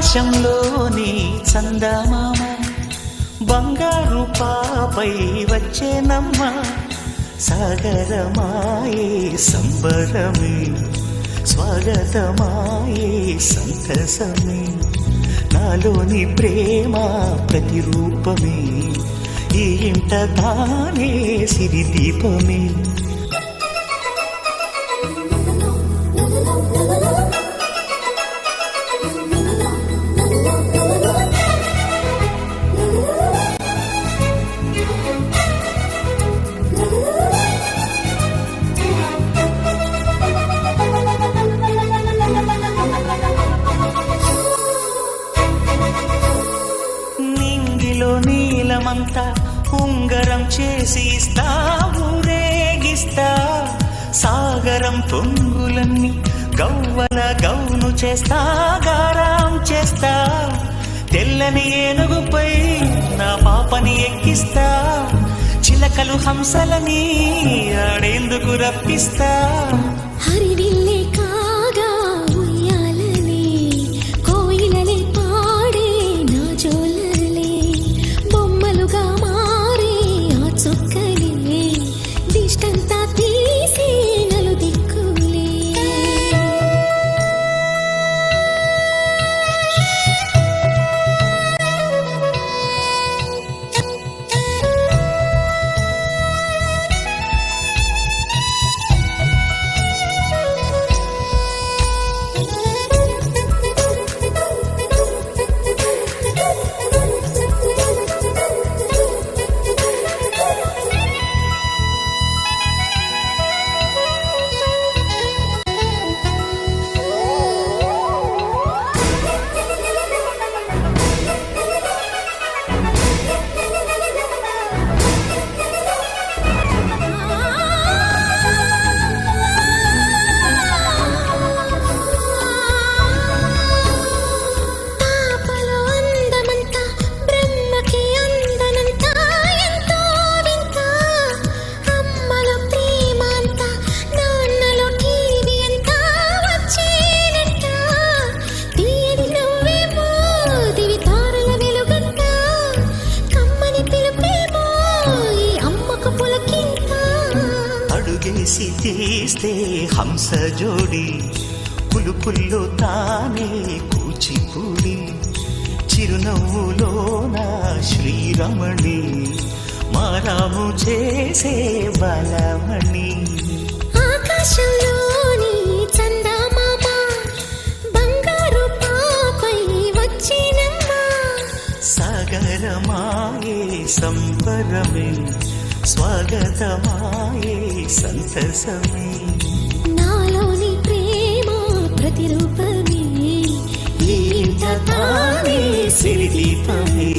ఆకాశంలోని చందమామ బంగారు పాపై వచ్చేనమ్మ సాగరమాయే సంబరమే స్వాగతమాయే సంతసమే నాలోని ప్రేమ ప్రతిరూపమే ఈ ఇంట తానే సిరిదీపమే నీలమంతా ఉంగరం చేసి ఇస్తా ఊరేగిస్తా సాగరం పొంగులన్నీ గవ్వల గౌను చేస్తా గారాం చేస్తా తెల్లని ఏనుగుపై నా పాపని ఎక్కిస్తా చిలకలు హంసలని ఆడేందుకు రప్పిస్తా హరివిల్లే కాగా ఉయ్యాలలే కోయిలలే పాడే నా జోలలే బొమ్మలుగా మారే ఆ చుక్కలే దిష్టంతా తీసే నలు దిక్కులే అడుగేసి తీస్తే హంస జోడి పులుపుల్లో తానే కూచిపూడి చిరునవ్వులోన శ్రీరమణి మారాము చేసే బలమణి ఆకాశంలోని చందమామ బంగారు పాపై వచ్చినమ్మ సాగరమాయే సంబరమే స్వాగతమాయే సంతసమే నాలోని ప్రేమ ప్రతిరూపమే ఈ ఇంట తానే సిరిదీపమే.